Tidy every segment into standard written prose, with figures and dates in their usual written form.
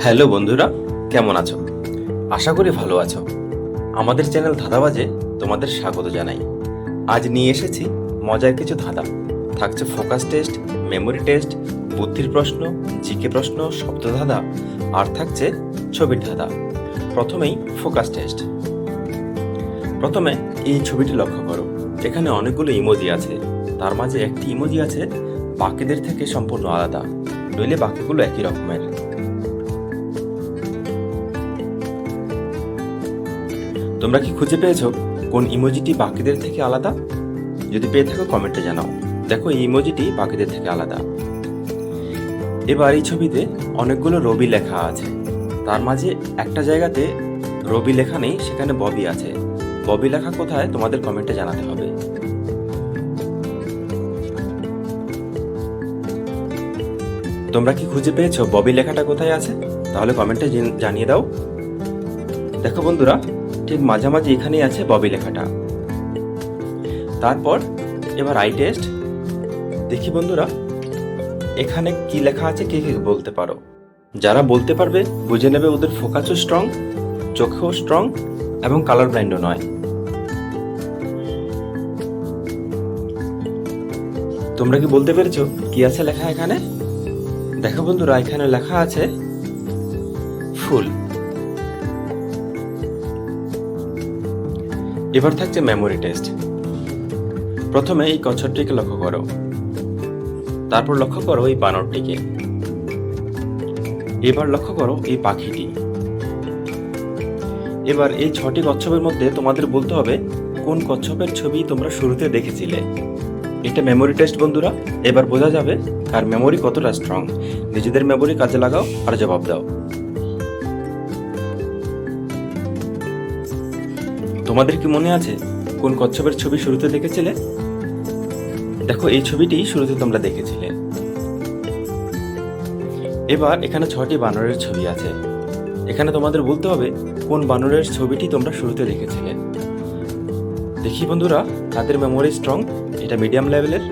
Hello বন্ধুরা, কেমন আছো? আশা করি ভালো আছো। আমাদের চ্যানেল ধাঁধাবাজে তোমাদের স্বাগত জানাই। আজ নিয়ে এসেছি মজার কিছু ধাঁধা। থাকছে ফোকাস টেস্ট, মেমোরি টেস্ট, বুদ্ধির প্রশ্ন, জিকে প্রশ্ন, শব্দ ধাঁধা, আর থাকছে ছবির ধাঁধা। প্রথমেই ফোকাস টেস্ট। প্রথমে এই ছবিটি লক্ষ্য করো। এখানে অনেকগুলো ইমোজি আছে, তার মাঝে একটি ইমোজি আছে বাকিদের থেকে সম্পূর্ণ আলাদা, নইলে বাকিগুলো একই রকমের। তোমরা কি খুঁজে পেয়েছো কোন ইমোজিটি বাকিদের থেকে আলাদা? যদি পেয়ে থাকো কমেন্টে জানাও। দেখো, এই ইমোজিটি বাকিদের থেকে আলাদা। এবার এই ছবিতে অনেকগুলো রবি লেখা আছে, তার মাঝে একটা জায়গাতে রবি লেখা নেই, সেখানে ববি আছে। ববি লেখা কোথায় তোমাদের কমেন্টে জানাতে হবে। তোমরা কি খুঁজে পেয়েছো ববি লেখাটা কোথায় আছে? তাহলে কমেন্টে জানিয়ে দাও। দেখো বন্ধুরা, ঠিক মাঝামাঝি এখানেই আছে ববি লেখাটা। তারপর এবার আই টেস্ট। দেখি বন্ধুরা, এখানে কি লেখা আছে কে কে বলতে পারো? যারা বলতে পারবে বুঝে নেবে ওদের ফোকাসও স্ট্রং, চোখেও স্ট্রং এবং কালার ব্লাইন্ডও নয়। তোমরা কি বলতে পেরেছো কি আছে লেখা এখানে? দেখো বন্ধুরা, এখানে লেখা আছে ফুল। এবার থাকছে মেমোরি টেস্ট। প্রথমে এই কচ্ছপটিকে লক্ষ্য করো, তারপর লক্ষ্য করো এই বানরটিকে, এবার লক্ষ্য করো এই পাখিটি। এবার এই 6টি কচ্ছপের মধ্যে তোমাদের বলতে হবে কোন কচ্ছপের ছবি তোমরা শুরুতে দেখেছিলে। এটা মেমোরি টেস্ট বন্ধুরা। এবার বোঝা যাবে কার মেমোরি কতটা স্ট্রং। নিজেদের মেমোরি কাজে লাগাও আর জবাব দাও। তোমাদের কি মনে আছে কোন কচ্ছপের ছবি শুরুতে দেখেছিলে? দেখো, এই ছবিটি শুরুতে তোমরা দেখেছিলে। এবার এখানে 6টি বানরের ছবি আছে। এখানে তোমাদের বলতে হবে কোন বানরের ছবিটি তোমরা শুরুতে দেখেছিলে। দেখি বন্ধুরা, কাদের মেমোরি স্ট্রং। এটা মিডিয়াম লেভেলের।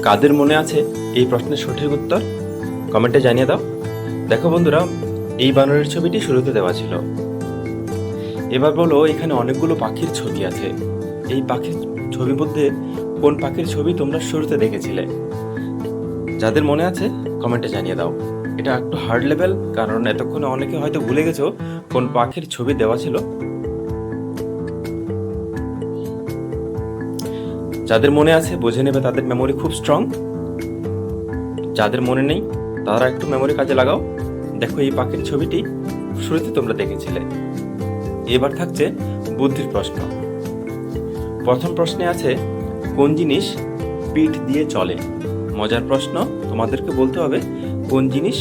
কাদের মনে আছে এই প্রশ্নের সঠিক উত্তর? কমেন্টে জানিয়ে দাও। দেখো বন্ধুরা, এই বানরের ছবিটি শুরুতে দেওয়া ছিল। এবার বলো, এখানে অনেকগুলো পাখির ছবি আছে। এই পাখির ছবির মধ্যে কোন পাখির ছবি তোমরা শুরুতে দেখেছিলে? যাদের মনে আছে কমেন্টে জানিয়ে দাও। এটা একটু হার্ড লেভেল, কারণ এতক্ষণে অনেকে হয়তো ভুলে গেছো কোন পাখির ছবি দেওয়া ছিল। যাদের মনে আছে বুঝে নেবে তাদের মেমোরি খুব স্ট্রং। যাদের মনে নেই তারা একটু মেমোরি কাজে লাগাও। দেখো, এই পাখির ছবিটি শুরুতে তোমরা দেখেছিলে। এবার থাকছে বুদ্ধির প্রশ্ন। প্রথম প্রশ্নে আছে কোন জিনিস পিঠ দিয়ে চলে? মজার প্রশ্ন, তোমাদেরকে বলতে হবে কোন জিনিস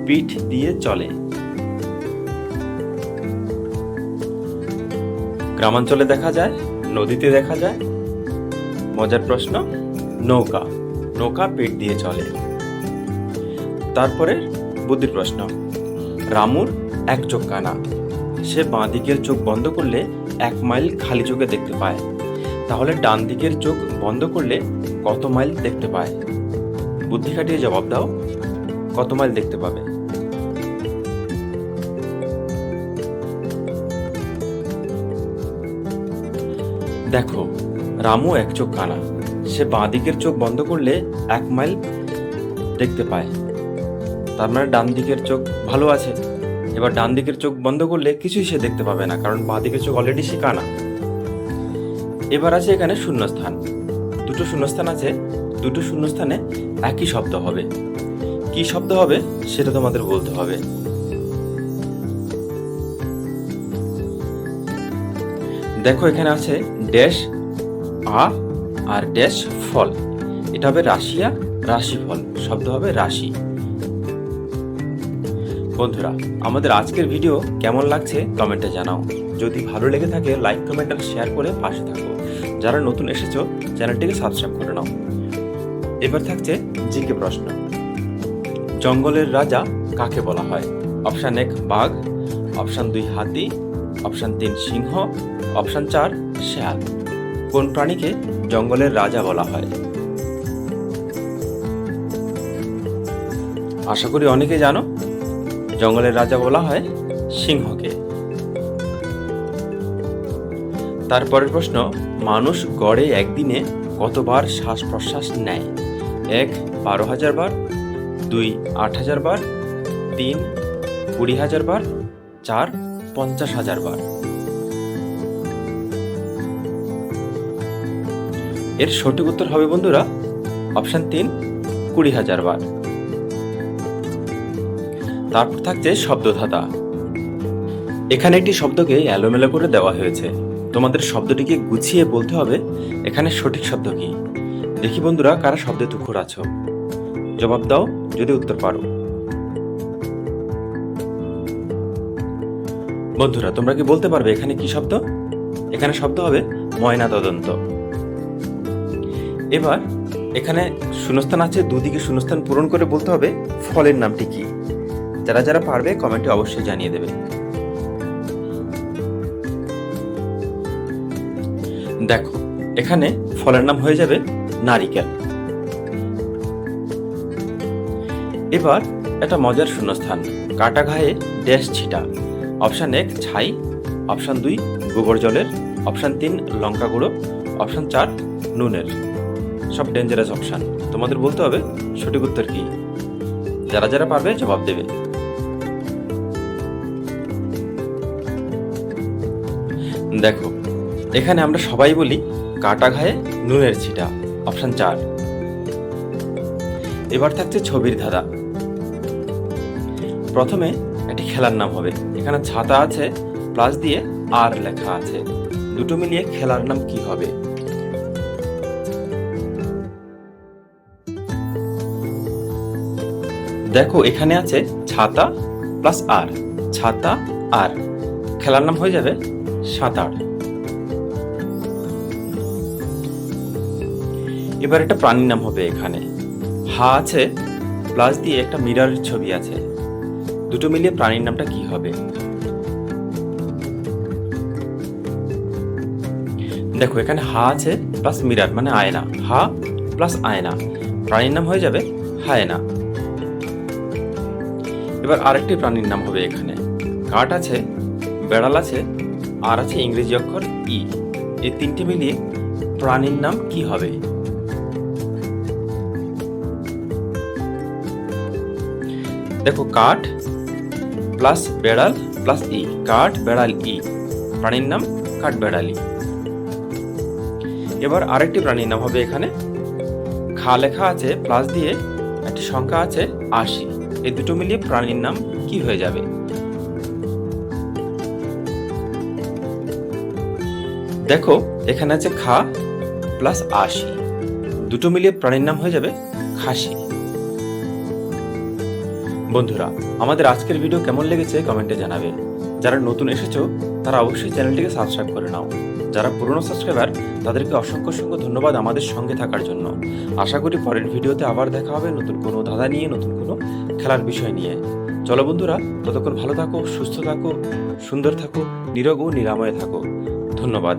পিঠ দিয়ে চলে। গ্রামাঞ্চলে দেখা যায়, নদীতে দেখা যায়। মজার প্রশ্ন, নৌকা। নৌকা পিঠ দিয়ে চলে। তারপরে বুদ্ধির প্রশ্ন, রামুর এক চোখ কানা, সে বাঁ দিকের চোখ বন্ধ করলে 1 মাইল খালি চোখে দেখতে পায়। তাহলে ডান দিকের চোখ বন্ধ করলে কত মাইল দেখতে পায়? বুদ্ধি খাটিয়ে জবাব দাও। কত মাইল দেখতে পাবে? দেখো, রামু এক চোখ কানা, সে বাঁ দিকের চোখ বন্ধ করলে 1 মাইল দেখতে পায়। তার মানে ডান দিকের চোখ ভালো আছে। এবার ডান দিকের চোখ বন্ধ করলে কিছুই সে দেখতে পাবে না, কারণ বাঁ দিকের চোখ অলরেডি সে কানা। এবার আছে এখানে শূন্যস্থান। দুটো শূন্যস্থান আছে, দুটো শূন্যস্থানে একই শব্দ হবে। কি শব্দ হবে সেটা তোমাদের বলতে হবে। দেখো, এখানে আছে ড্যাশ আ আর ড্যাশ ফল। এটা হবে রাশিয়া, রাশিফল। শব্দ হবে রাশি। বন্ধুরা, আমাদের আজকের ভিডিও কেমন লাগছে কমেন্টে জানাও। যদি ভালো লেগে থাকে লাইক, কমেন্ট আর শেয়ার করে পাশে থাকো। যারা নতুন এসেছো চ্যানেলটিকে সাবস্ক্রাইব করে নাও। এবার থাকছে জিকে প্রশ্ন। জঙ্গলের রাজা কাকে বলা হয়? অপশন 1 বাঘ, অপশন 2 হাতি, অপশন 3 সিংহ, অপশন 4 শেয়াল। কোন প্রাণীকে জঙ্গলের রাজা বলা হয়? আশা করি অনেকে জানো, জঙ্গলের রাজা বলা হয় সিংহকে। তারপরের প্রশ্ন, মানুষ গড়ে একদিনে কতবার শ্বাস প্রশ্বাস নেয়? 1 12,000 বার, 2 8,000 বার, 3 20,000 বার, 4 50,000 বার। এর সঠিক উত্তর হবে বন্ধুরা অপশন 3 20,000 বার। তারপর থাকছে শব্দধাতা। এখানে একটি শব্দকে এলোমেলো করে দেওয়া হয়েছে, তোমাদের শব্দটিকে গুছিয়ে বলতে হবে এখানে সঠিক শব্দ কি। দেখি বন্ধুরা কারা শব্দে তুখুর আছো, জবাব দাও যদি উত্তর পারো। বন্ধুরা তোমরা কি বলতে পারবে এখানে কি শব্দ? এখানে শব্দ হবে ময়না তদন্ত। এবার এখানে শূন্যস্থান আছে, দুদিকে শূন্যস্থান পূরণ করে বলতে হবে ফলের নামটি কি। যারা যারা পারবে কমেন্টে অবশ্যই জানিয়ে দেবে। দেখো এখানে ফলের নাম হয়ে যাবে নারিকেল। এবার একটা মজার শূন্যস্থান, কাটা ঘায়ে ড্যাশ ছিটা। অপশন 1 ছাই, অপশন 2 গোবর জলের, অপশন 3 লঙ্কা গুঁড়ো, অপশন 4 নুনের। সব ডেঞ্জারাস অপশন, তোমাদের বলতে হবে সঠিক উত্তর কি। যারা যারা পারবে জবাব দেবে। দেখো এখানে আমরা সবাই বলি কাটা ঘায়ে নুনের ছিটা, অপশন 4। এবার থাকছে ছবির ধাঁধা। প্রথমে একটি খেলার নাম হবে, এখানে ছাতা আছে প্লাস দিয়ে আর লেখা আছে, দুটো মিলিয়ে খেলার নাম কি হবে? দেখো এখানে আছে ছাতা প্লাস আর, ছাতা আর, খেলার নাম হয়ে যাবে সাঁতার। এবার একটা প্রাণীর নাম হবে, এখানে হা আছে প্লাস দিয়ে একটা মিররের ছবি আছে, দুটো মিলিয়ে প্রাণীর নামটা কি হবে? দেখো এখানে হা আছে প্লাস মিরর মানে আয়না, হা প্লাস আয়না, প্রাণীর নাম হয়ে যাবে হায়না। এবার আরেকটি প্রাণীর নাম হবে, এখানে কাঠ আছে, বেড়াল আছে, আর আছে ইংরেজি অক্ষর ই, এই তিনটে মিলিয়ে প্রাণীর নাম কি হবে? দেখো কাঠ প্লাস বেড়াল প্লাস ই, কাঠ বেড়াল ই, প্রাণীর নাম কাঠ বেড়ালি। এবার আরেকটি প্রাণীর নাম হবে, এখানে খা লেখা আছে প্লাস দিয়ে একটি সংখ্যা আছে 80, এই দুটো মিলিয়ে প্রাণীর নাম কি হয়ে যাবে? দেখো এখানে আছে খা প্লাস 80, দুটো মিলিয়ে প্রাণীর নাম হয়ে যাবে খাসি। বন্ধুরা আমাদের আজকের ভিডিও কেমন লেগেছে কমেন্টে জানাবে। যারা নতুন এসেছো তারা অবশ্যই চ্যানেলটিকে সাবস্ক্রাইব করে নাও। যারা পুরনো সাবস্ক্রাইবার তাদেরকে অসংখ্য অসংখ্য ধন্যবাদ আমাদের সঙ্গে থাকার জন্য। আশা করি পরের ভিডিওতে আবার দেখা হবে নতুন কোনো ধাঁধা নিয়ে, নতুন কোনো খেলার বিষয় নিয়ে। চলো বন্ধুরা, ততক্ষণ ভালো থাকো, সুস্থ থাকো, সুন্দর থাকো, নিরোগ ও নিরাময়ে থাকো। ধন্যবাদ।